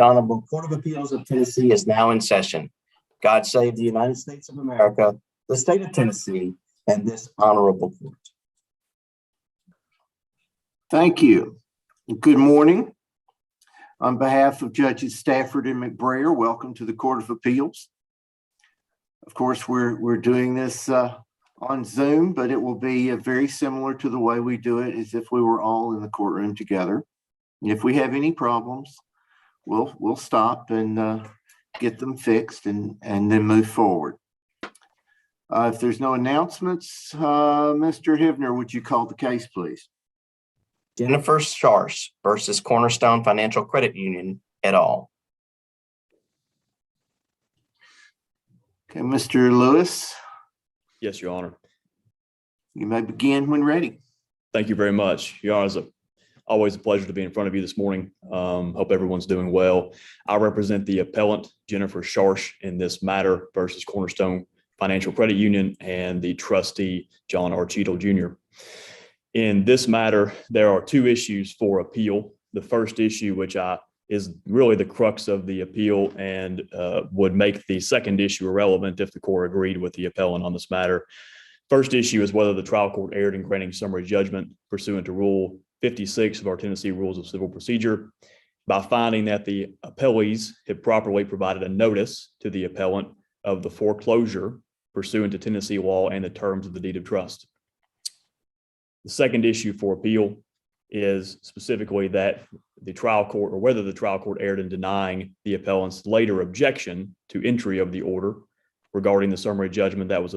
The Honorable Court of Appeals of Tennessee is now in session. God save the United States of America, the state of Tennessee, and this honorable court. Thank you. Good morning. On behalf of Judges Stafford and McBrayer, welcome to the Court of Appeals. Of course, we're doing this on Zoom, but it will be very similar to the way we do it as if we were all in the courtroom together. If we have any problems, we'll stop and get them fixed and then move forward. If there's no announcements, Mr. Hivner, would you call the case, please? Jenifer Scharsch versus Cornerstone Financial Credit Union et al. Okay, Mr. Lewis. Yes, Your Honor. You may begin when ready. Thank you very much. Your Honor, it's always a pleasure to be in front of you this morning. Hope everyone's doing well. I represent the appellant, Jenifer Scharsch, in this matter versus Cornerstone Financial Credit Union and the trustee, John R. Cheadle, Jr. In this matter, there are two issues for appeal. The first issue, which is really the crux of the appeal and would make the second issue irrelevant if the court agreed with the appellant on this matter. First issue is whether the trial court erred in granting summary judgment pursuant to Rule 56 of our Tennessee Rules of Civil Procedure by finding that the appellees had properly provided a notice to the appellant of the foreclosure pursuant to Tennessee law and the terms of the deed of trust. The second issue for appeal is specifically that the trial court, or whether the trial court erred in denying the appellant's later objection to entry of the order regarding the summary judgment that was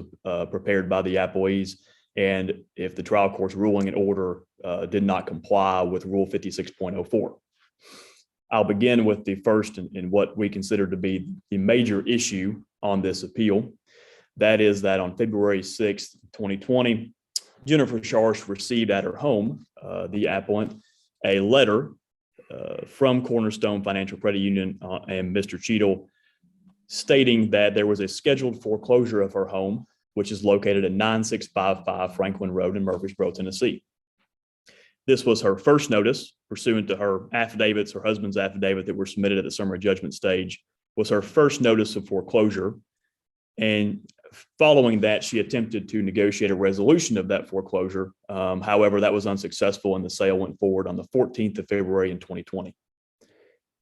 prepared by the appellees, and if the trial court's ruling and order did not comply with Rule 56.04. I'll begin with the first and what we consider to be the major issue on this appeal. That is that on February 6th, 2020, Jenifer Scharsch received at her home, the appellant, a letter from Cornerstone Financial Credit Union and Mr. Cheadle stating that there was a scheduled foreclosure of her home, which is located at 9655 Franklin Road in Murfreesboro, Tennessee. This was her first notice pursuant to her affidavits, her husband's affidavit that were submitted at the summary judgment stage, was her first notice of foreclosure. And following that, she attempted to negotiate a resolution of that foreclosure. However, that was unsuccessful and the sale went forward on the 14th of February in 2020.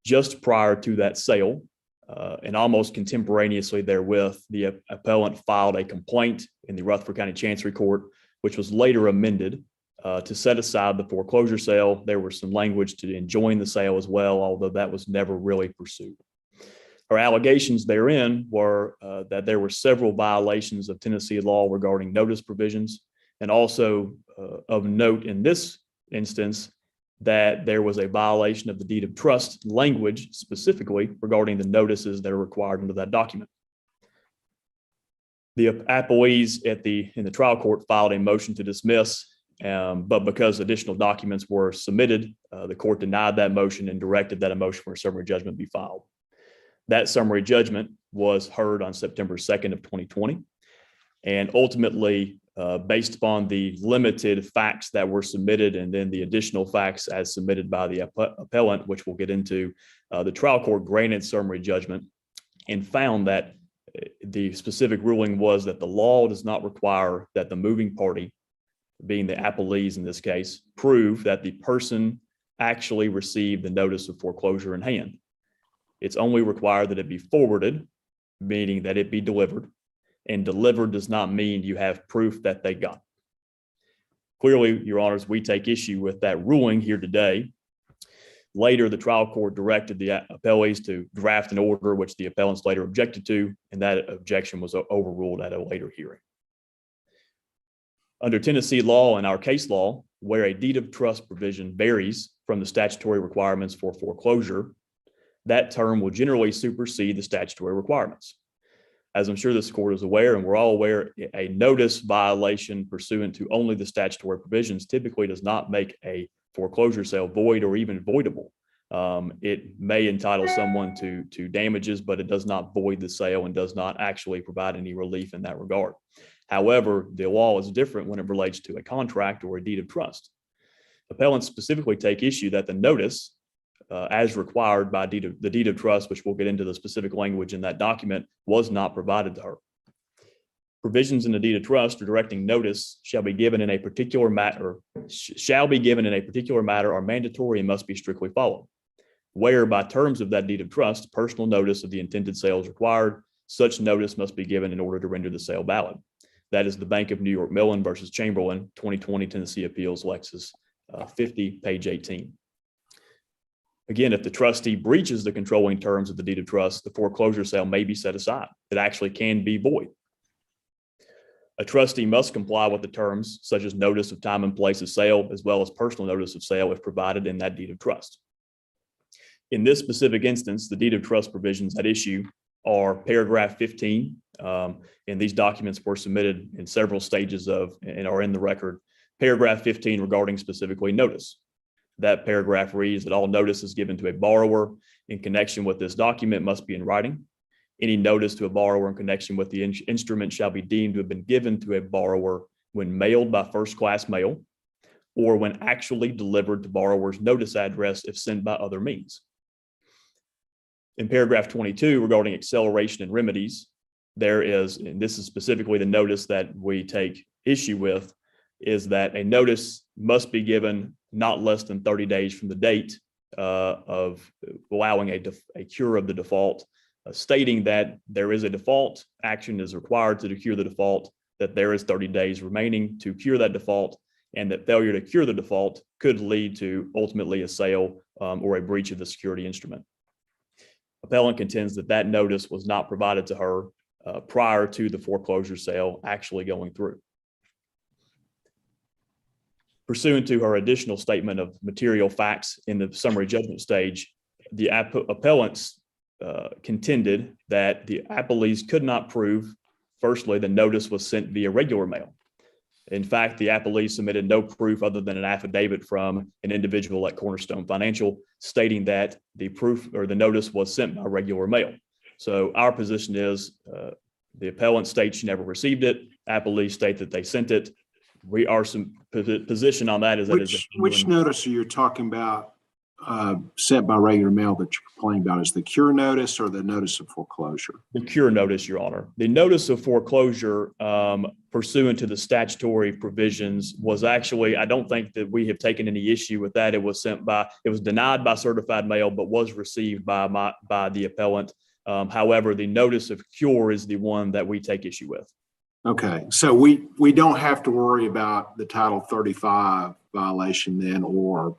Just prior to that sale, and almost contemporaneously therewith, the appellant filed a complaint in the Rutherford County Chancery Court, which was later amended to set aside the foreclosure sale. There was some language to enjoin the sale as well, although that was never really pursued. Her allegations therein were that there were several violations of Tennessee law regarding notice provisions, and also of note in this instance that there was a violation of the deed of trust language specifically regarding the notices that are required under that document. The appellees in the trial court filed a motion to dismiss, but because additional documents were submitted, the court denied that motion and directed that a motion for a summary judgment be filed. That summary judgment was heard on September 2nd of 2020. And ultimately, based upon the limited facts that were submitted and then the additional facts as submitted by the appellant, which we'll get into, the trial court granted summary judgment and found that the specific ruling was that the law does not require that the moving party, being the appellees in this case, prove that the person actually received the notice of foreclosure in hand. It's only required that it be forwarded, meaning that it be delivered, and delivered does not mean you have proof that they got. Clearly, Your Honors, we take issue with that ruling here today. Later, the trial court directed the appellees to draft an order, which the appellants later objected to, and that objection was overruled at a later hearing. Under Tennessee law and our case law, where a deed of trust provision varies from the statutory requirements for foreclosure, that term will generally supersede the statutory requirements. As I'm sure this court is aware, and we're all aware, a notice violation pursuant to only the statutory provisions typically does not make a foreclosure sale void or even voidable. It may entitle someone to damages, but it does not void the sale and does not actually provide any relief in that regard. However, the law is different when it relates to a contract or a deed of trust. Appellants specifically take issue that the notice as required by the deed of trust, which we'll get into the specific language in that document, was not provided to her. Provisions in the deed of trust directing notice shall be given in a particular matter, are mandatory and must be strictly followed. Where by terms of that deed of trust, personal notice of the intended sale is required, such notice must be given in order to render the sale valid. That is the Bank of New York Mellon versus Chamberlain, 2020 Tennessee Appeals, Lexus 50, page 18. Again, if the trustee breaches the controlling terms of the deed of trust, the foreclosure sale may be set aside. It actually can be void. A trustee must comply with the terms such as notice of time and place of sale, as well as personal notice of sale if provided in that deed of trust. In this specific instance, the deed of trust provisions at issue are paragraph 15. And these documents were submitted in several stages of and are in the record. Paragraph 15 regarding specifically notice. That paragraph reads that all notice is given to a borrower in connection with this document must be in writing. Any notice to a borrower in connection with the instrument shall be deemed to have been given to a borrower when mailed by first-class mail or when actually delivered to borrower's notice address if sent by other means. In paragraph 22 regarding acceleration and remedies, there is, and this is specifically the notice that we take issue with, is that a notice must be given not less than 30 days from the date of allowing a cure of the default, stating that there is a default, action is required to cure the default, that there is 30 days remaining to cure that default, and that failure to cure the default could lead to ultimately a sale or a breach of the security instrument. Appellant contends that that notice was not provided to her prior to the foreclosure sale actually going through. Pursuant to her additional statement of material facts in the summary judgment stage, the appellants contended that the appellees could not prove, firstly, the notice was sent via regular mail. In fact, the appellees submitted no proof other than an affidavit from an individual at Cornerstone Financial stating that the proof or the notice was sent by regular mail. So our position is the appellant states she never received it. Appellees state that they sent it. We are some position on that is that which notice are you talking about sent by regular mail that you're complaining about? Is the cure notice or the notice of foreclosure? The cure notice, Your Honor. The notice of foreclosure pursuant to the statutory provisions was actually, I don't think that we have taken any issue with that. It was denied by certified mail, but was received by the appellant. However, the notice of cure is the one that we take issue with. Okay, so we don't have to worry about the Title 35 violation then, or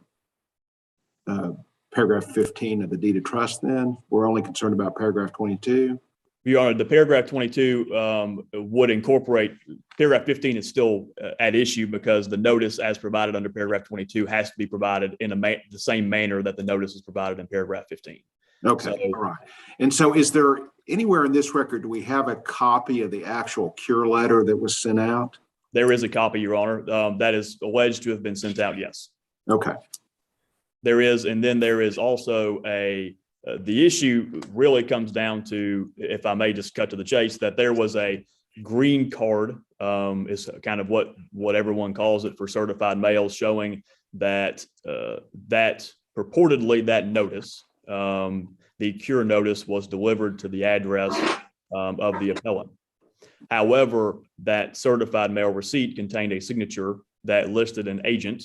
paragraph 15 of the deed of trust then? We're only concerned about paragraph 22? Your Honor, the paragraph 22 would incorporate, paragraph 15 is still at issue because the notice as provided under paragraph 22 has to be provided in the same manner that the notice is provided in paragraph 15. Okay, So, all right. And so is there anywhere in this record, do we have a copy of the actual cure letter that was sent out? There is a copy, Your Honor, that is alleged to have been sent out, yes. Okay. There is, and then there is also the issue really comes down to, if I may just cut to the chase, that there was a green card, is kind of what everyone calls it for certified mail, showing that purportedly that notice, the cure notice was delivered to the address of the appellant. However, that certified mail receipt contained a signature that listed an agent,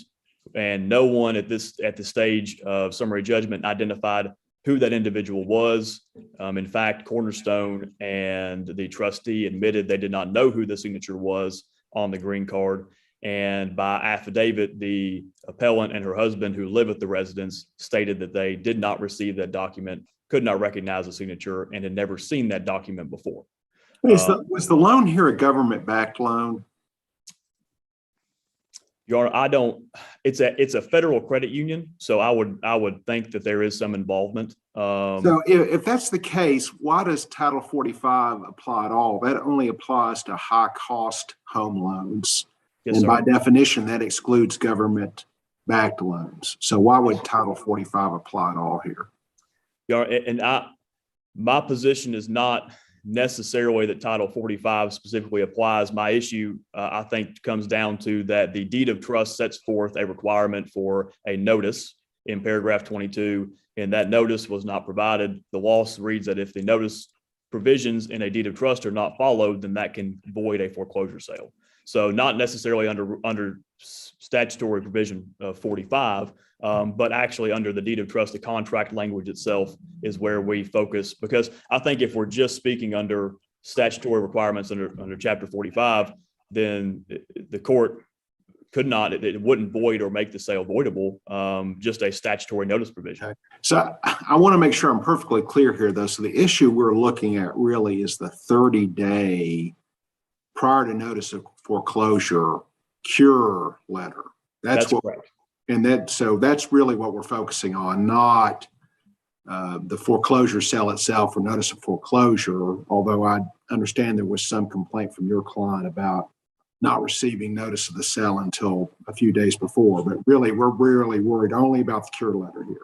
and no one at the stage of summary judgment identified who that individual was. In fact, Cornerstone and the trustee admitted they did not know who the signature was on the green card. And by affidavit, the appellant and her husband, who live at the residence, stated that they did not receive that document, could not recognize the signature, and had never seen that document before. Was the loan here a government-backed loan? Your Honor, it's a federal credit union, so I would think that there is some involvement. So if that's the case, why does Title 45 apply at all? That only applies to high-cost home loans. Yes, and sir. By definition, that excludes government-backed loans. So why would Title 45 apply at all here? Your Honor, and my position is not necessarily that Title 45 specifically applies. My issue, I think, comes down to that the deed of trust sets forth a requirement for a notice in paragraph 22, and that notice was not provided, the law reads that if the notice provisions in a deed of trust are not followed, then that can void a foreclosure sale. So not necessarily under statutory provision 45, but actually under the deed of trust, the contract language itself is where we focus, because I think if we're just speaking under statutory requirements under chapter 45, then the court could not, it wouldn't void or make the sale voidable, just a statutory notice provision. Okay. So I want to make sure I'm perfectly clear here, though. So the issue we're looking at really is the 30-day prior to notice of foreclosure cure letter. That's what, correct. And so that's really what we're focusing on, not the foreclosure sale itself or notice of foreclosure, although I understand there was some complaint from your client about not receiving notice of the sale until a few days before. But really, we're really worried only about the cure letter here.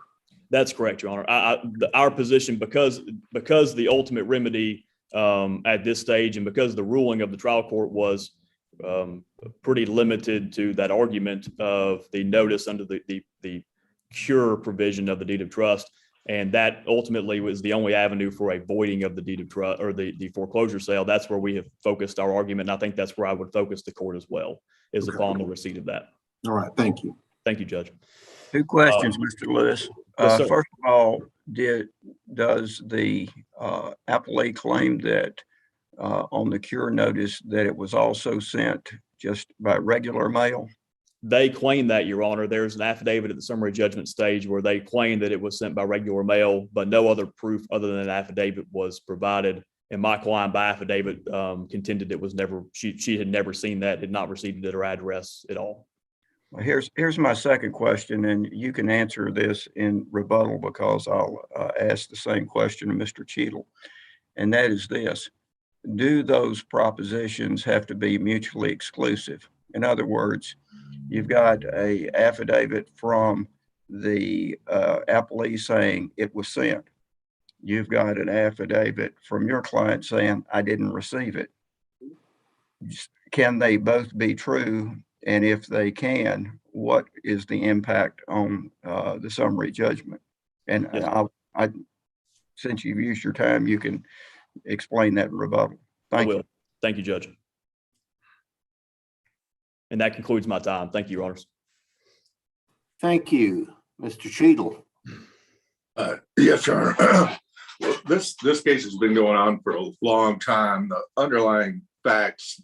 That's correct, Your Honor. Our position, because the ultimate remedy at this stage, and because the ruling of the trial court was pretty limited to that argument of the notice under the cure provision of the deed of trust, and that ultimately was the only avenue for a voiding of the deed of trust or the foreclosure sale. That's where we have focused our argument, and I think that's where I would focus the court as well, is upon the receipt of that. All right, thank you. Thank you, Judge. Two questions, Mr. Lewis. Yes, sir. First of all, does the appellee claim that on the cure notice that it was also sent just by regular mail? They claim that, Your Honor. There's an affidavit at the summary judgment stage where they claim that it was sent by regular mail, but no other proof other than an affidavit was provided. And my client by affidavit contended it was never, she had never seen that, had not received it at her address at all. Well, here's my second question, and you can answer this in rebuttal because I'll ask the same question to Mr. Cheadle. And that is this: do those propositions have to be mutually exclusive? In other words, you've got a affidavit from the appellee saying it was sent. You've got an affidavit from your client saying, I didn't receive it. Can they both be true? And if they can, what is the impact on the summary judgment? And Yes. I since you've used your time, you can explain that in rebuttal. Thank you. Thank you, Judge. And that concludes my time. Thank you, Your Honors. Thank you, Mr. Cheadle. Yes, Your Honor. Well, this case has been going on for a long time. The underlying facts,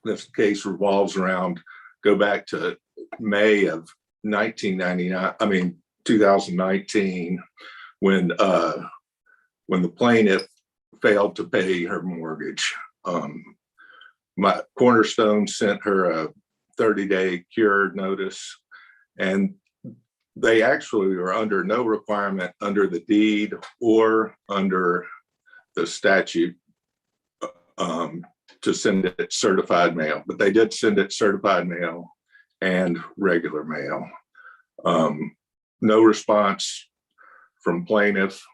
this case revolves around, go back to May of 2019, when the plaintiff failed to pay her mortgage. My Cornerstone sent her a 30-day cure notice, and they actually were under no requirement under the deed or under the statute to send it certified mail, but they did send it certified mail and regular mail. No response from plaintiff.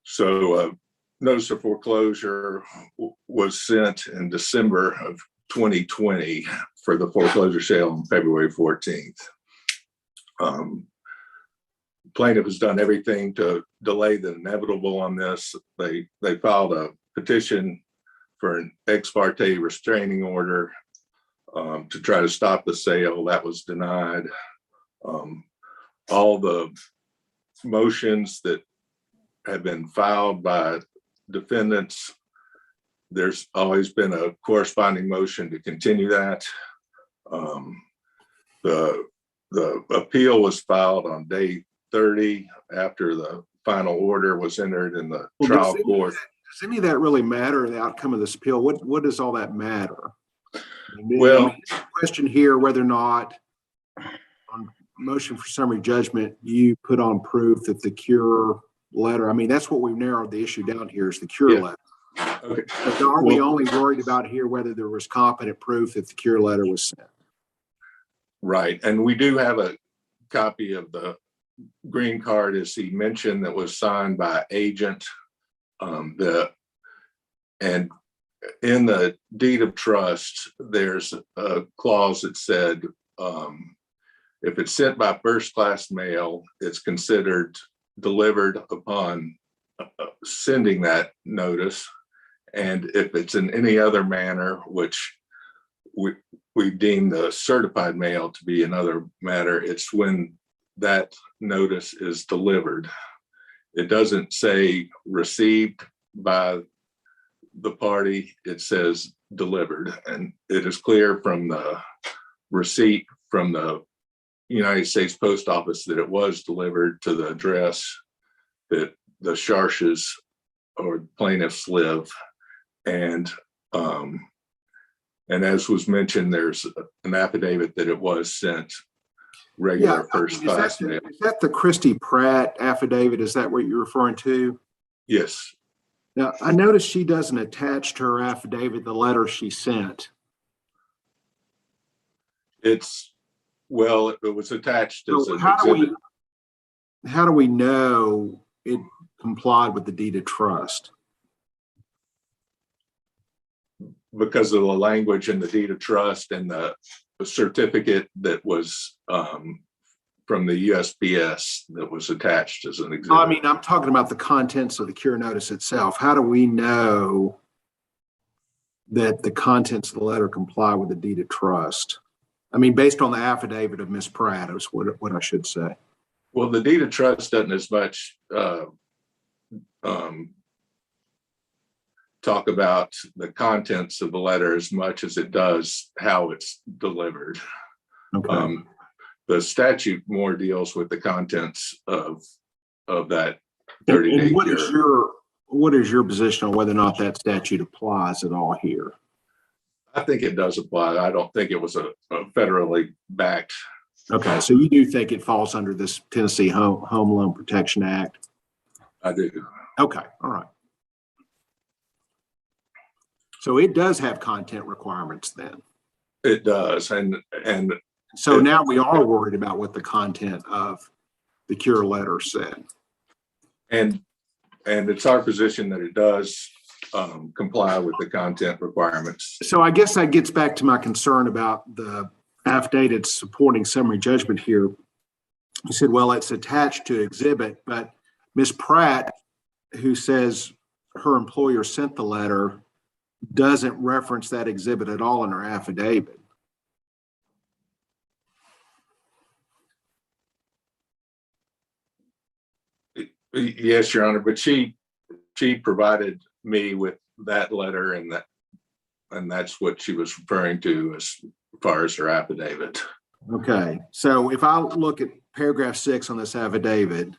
So notice of foreclosure was sent in December of 2020 for the foreclosure sale on February 14th. Plaintiff has done everything to delay the inevitable on this. They filed a petition for an ex parte restraining order to try to stop the sale. That was denied. All the motions that have been filed by defendants, there's always been a corresponding motion to continue that. The appeal was filed on day 30 after the final order was entered in the trial court. Does any of that really matter in the outcome of this appeal? What does all that matter? Well, the question here, whether or not on motion for summary judgment, you put on proof that the cure letter, that's what we've narrowed the issue down here, is the cure letter. okay. But are we only worried about here whether there was competent proof that the cure letter was sent? Right. And we do have a copy of the green card, as he mentioned, that was signed by agent. And in the deed of trust, there's a clause that said If it's sent by first-class mail, it's considered delivered upon sending that notice. And if it's in any other manner, which we deem the certified mail to be another matter, it's when that notice is delivered. It doesn't say received by the party, it says delivered. And it is clear from the receipt from the United States Post Office that it was delivered to the address that the Scharsches or plaintiffs live. And as was mentioned, there's an affidavit that it was sent regular first class mail. Is that the Christy Pratt affidavit? Is that what you're referring to? Yes. Now, I noticed she doesn't attach to her affidavit the letter she sent. Well, it was attached as So an how exhibit. do we know it complied with the deed of trust? Because of the language in the deed of trust and the certificate that was from the USPS that was attached as an exhibit. I mean, I'm talking about the contents of the cure notice itself. How do we know that the contents of the letter comply with the deed of trust? I mean, based on the affidavit of Ms. Pratt is what I should say. Well, the deed of trust doesn't as much talk about the contents of the letter as much as it does how it's delivered. Okay. The statute more deals with the contents of that 30-day And cure. what is your position on whether or not that statute applies at all here? I think it does apply. I don't think it was a federally backed. Okay, so you do think it falls under this Tennessee Home Loan Protection Act? I do. Okay, all right. So it does have content requirements then. It does. And So now we are worried about what the content of the cure letter said. And it's our position that it does comply with the content requirements. So I guess that gets back to my concern about the affidavit supporting summary judgment here. You said, well, it's attached to exhibit, but Ms. Pratt, who says her employer sent the letter, doesn't reference that exhibit at all in her affidavit. Yes, Your Honor, but she provided me with that letter, and that's what she was referring to as far as her affidavit. Okay, so if I look at paragraph 6 on this affidavit,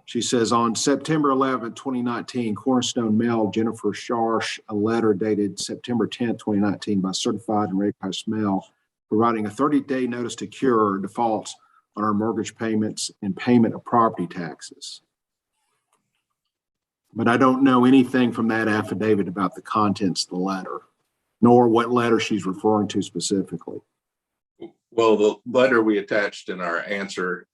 she says on September 11, 2019, Cornerstone mailed Jenifer Scharsch a letter dated September 10, 2019 by certified and ready post mail, providing a 30-day notice to cure defaults on her mortgage payments and payment of property taxes. But I don't know anything from that affidavit about the contents of the letter, nor what letter she's referring to specifically. Well, the letter we attached in our answer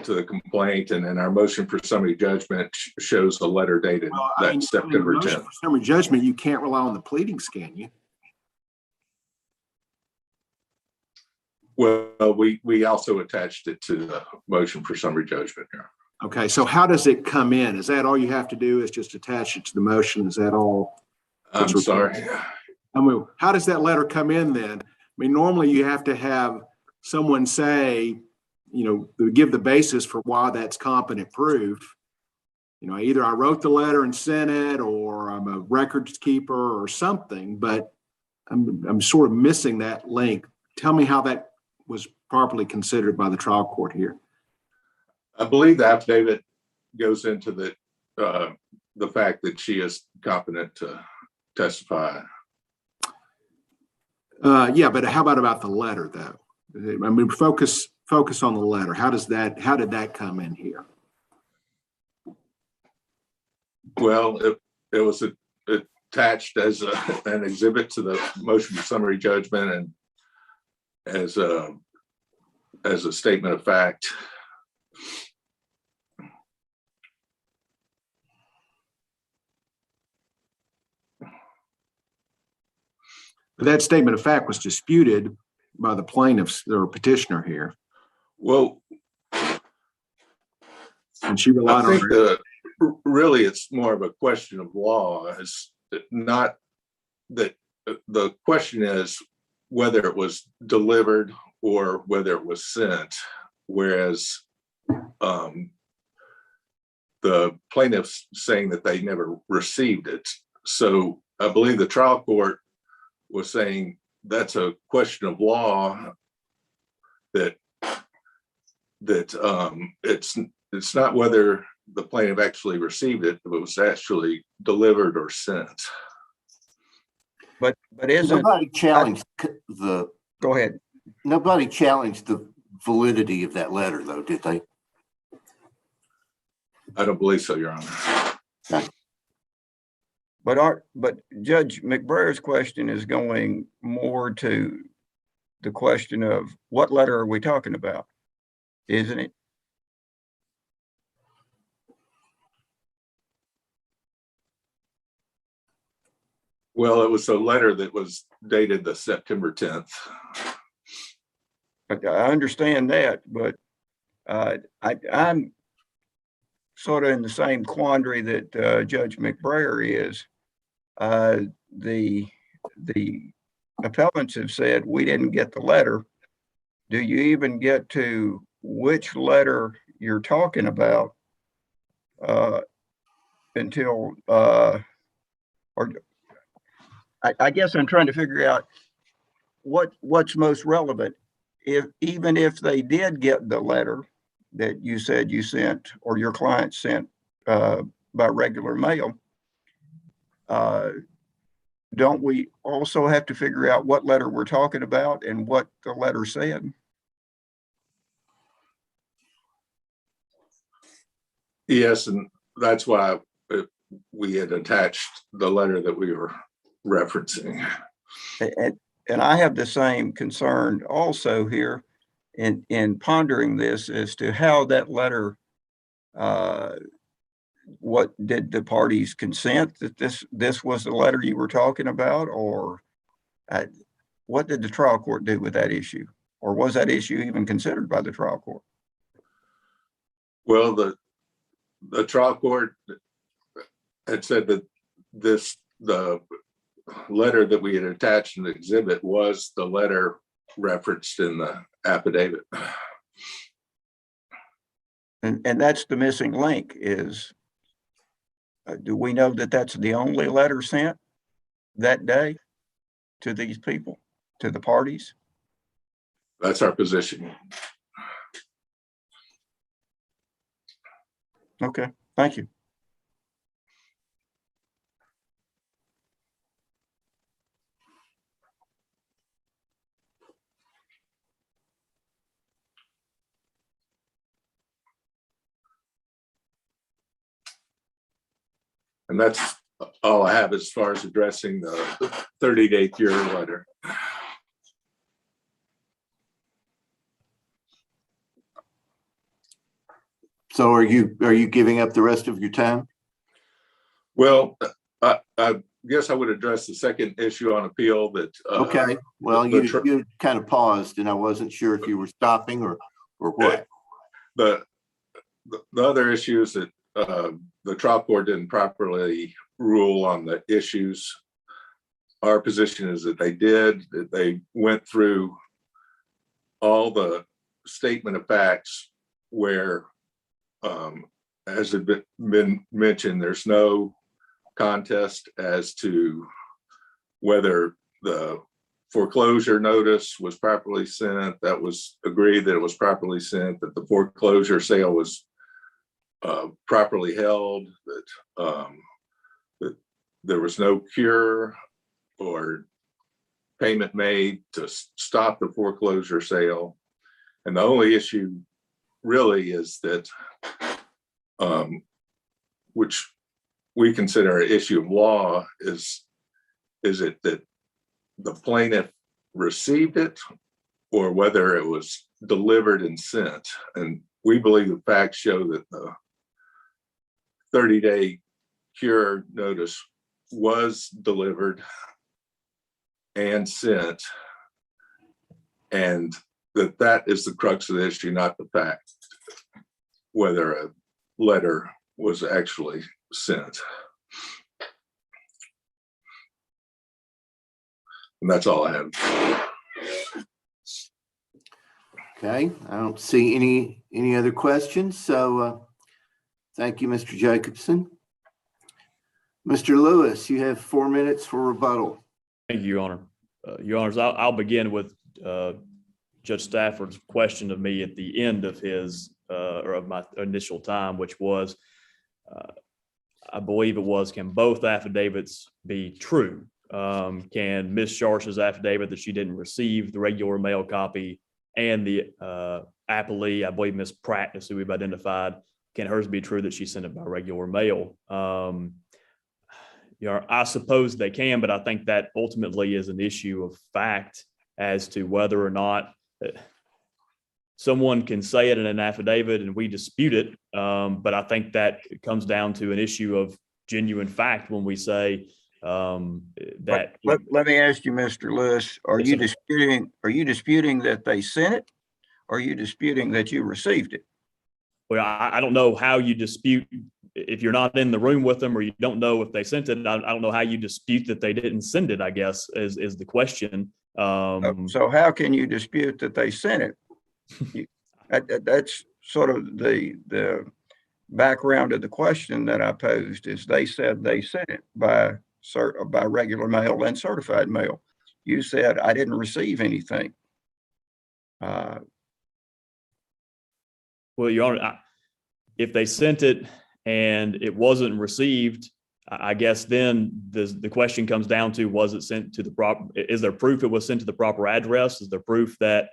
to the complaint and in our motion for summary judgment shows the letter dated September 10th. For summary judgment, you can't rely on the pleadings, can you? Well, we also attached it to the motion for summary judgment here. Okay, so how does it come in? Is that all you have to do is just attach it to the motion? Is that all? I'm sorry. I mean, how does that letter come in then? I mean, normally you have to have someone say, you know, give the basis for why that's competent proof. You know, either I wrote the letter and sent it, or I'm a records keeper or something, but I'm sort of missing that link. Tell me how that was properly considered by the trial court here. I believe the affidavit goes into the fact that she is competent to testify. Yeah, but how about the letter though? I mean, focus on the letter. How did that come in here? Well, it was attached as an exhibit to the motion for summary judgment and as a statement of fact. But that statement of fact was disputed by the plaintiffs or petitioner here. Well, And she relied I on think her. really it's more of a question of law. It's not that the question is whether it was delivered or whether it was sent, whereas the plaintiff's saying that they never received it. So I believe the trial court was saying that's a question of law, that it's not whether the plaintiff actually received it, but it was actually delivered or sent. But isn't, Nobody challenged the, go ahead. nobody challenged the validity of that letter, though, did they? I don't believe so, Your Honor. But Judge McBraier's question is going more to the question of what letter are we talking about, isn't it? Well, it was a letter that was dated the September 10th. I understand that, but I'm sort of in the same quandary that Judge McBrayer is. The appellants have said we didn't get the letter. Do you even get to which letter you're talking about until, or I guess I'm trying to figure out what's most relevant. Even if they did get the letter that you said you sent or your client sent by regular mail, don't we also have to figure out what letter we're talking about and what the letter said? Yes, and that's why we had attached the letter that we were referencing. And I have the same concern also here in pondering this as to how that letter, what did the parties consent that this was the letter you were talking about, or what did the trial court do with that issue? Or was that issue even considered by the trial court? Well, the trial court had said that the letter that we had attached in the exhibit was the letter referenced in the affidavit. And that's the missing link is, do we know that that's the only letter sent that day to these people, to the parties? That's our position. Okay, thank you. And that's all I have as far as addressing the 30-day cure letter. So are you giving up the rest of your time? Well, I guess I would address the second issue on appeal that. Okay, well, you kind of paused and I wasn't sure if you were stopping or what. The other issue is that the trial court didn't properly rule on the issues. Our position is that they did, that they went through all the statement of facts where, as had been mentioned, there's no contest as to whether the foreclosure notice was properly sent. That was agreed that it was properly sent, that the foreclosure sale was properly held, that there was no cure or payment made to stop the foreclosure sale. And the only issue really is that, which we consider an issue of law, is it that the plaintiff received it or whether it was delivered and sent. And we believe the facts show that the 30-day cure notice was delivered and sent, and that is the crux of the issue, not the fact whether a letter was actually sent. And that's all I have. Okay, I don't see any other questions. So thank you, Mr. Jacobson. Mr. Lewis, you have 4 minutes for rebuttal. Thank you, Your Honor. Your Honors, I'll begin with Judge Stafford's question of me at the end of his or of my initial time, which was, I believe it was, can both affidavits be true? Can Ms. Scharsch's affidavit that she didn't receive the regular mail copy and the appellee, I believe Ms. Pratt is who we've identified, can hers be true that she sent it by regular mail? I suppose they can, but I think that ultimately is an issue of fact as to whether or not someone can say it in an affidavit and we dispute it. But I think that comes down to an issue of genuine fact when we say that. Let me ask you, Mr. Lewis, are Yes, you sir. disputing that they sent it? Or are you disputing that you received it? Well, I don't know how you dispute if you're not in the room with them or you don't know if they sent it. I don't know how you dispute that they didn't send it, I guess, is the question. So how can you dispute that they sent it? That's sort of the background of the question that I posed is they said they sent it by regular mail and certified mail. You said I didn't receive anything. Well, Your Honor, if they sent it and it wasn't received, I guess then the question comes down to, was it sent to the proper, is there proof it was sent to the proper address? Is there proof that,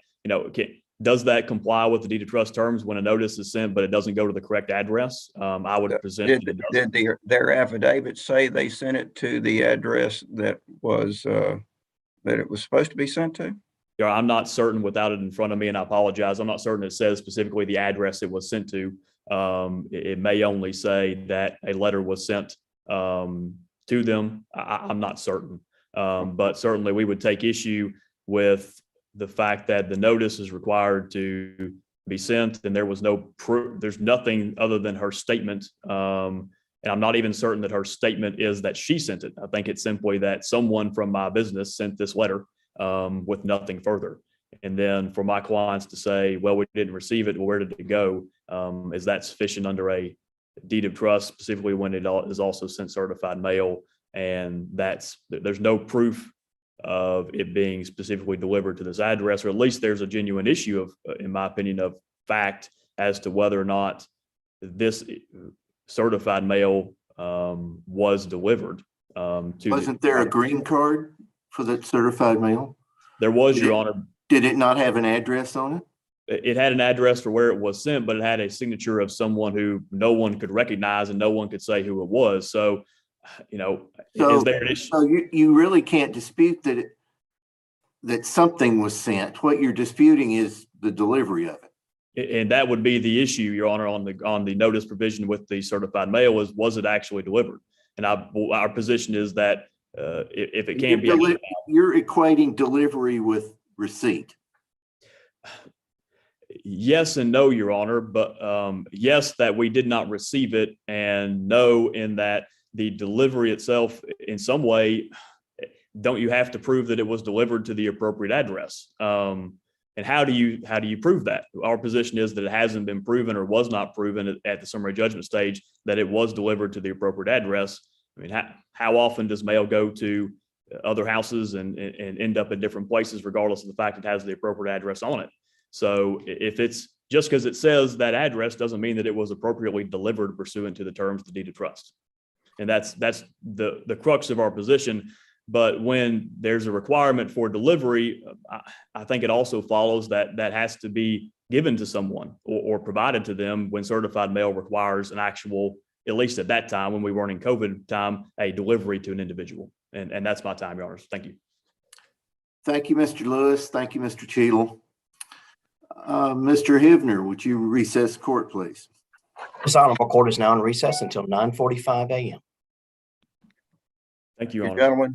does that comply with the deed of trust terms when a notice is sent, but it doesn't go to the correct address? I would present. Did their affidavit say they sent it to the address that it was supposed to be sent to? Yeah, I'm not certain without it in front of me, and I apologize. I'm not certain it says specifically the address it was sent to. It may only say that a letter was sent to them. I'm not certain, but certainly we would take issue with the fact that the notice is required to be sent, and there was no proof. There's nothing other than her statement, and I'm not even certain that her statement is that she sent it. I think it's simply that someone from my business sent this letter with nothing further. And then for my clients to say, well, we didn't receive it, well, where did it go? Is that sufficient under a deed of trust, specifically when it is also sent certified mail? And there's no proof of it being specifically delivered to this address, or at least there's a genuine issue of, in my opinion, of fact as to whether or not this certified mail was delivered. Wasn't there a green card for that certified mail? There was, Your Honor. Did it not have an address on it? It had an address for where it was sent, but it had a signature of someone who no one could recognize and no one could say who it was. So, is there an issue? So you really can't dispute that something was sent. What you're disputing is the delivery of it. And that would be the issue, Your Honor, on the notice provision with the certified mail was it actually delivered? And our position is that if it can be, you're equating delivery with receipt. Yes and no, Your Honor, but yes, that we did not receive it, and no, in that the delivery itself, in some way, don't you have to prove that it was delivered to the appropriate address? And how do you prove that? Our position is that it hasn't been proven or was not proven at the summary judgment stage that it was delivered to the appropriate address. I mean, how often does mail go to other houses and end up in different places, regardless of the fact it has the appropriate address on it? So if it's just because it says that address doesn't mean that it was appropriately delivered pursuant to the terms of the deed of trust. And that's the crux of our position. But when there's a requirement for delivery, I think it also follows that has to be given to someone or provided to them when certified mail requires an actual, at least at that time when we weren't in COVID time, a delivery to an individual. And that's my time, Your Honors. Thank you. Thank you, Mr. Lewis. Thank you, Mr. Cheadle. Mr. Hivner, would you recess court, please? This honorable court is now in recess until 9:45 a.m. Thank you, Your Honor. Gentlemen.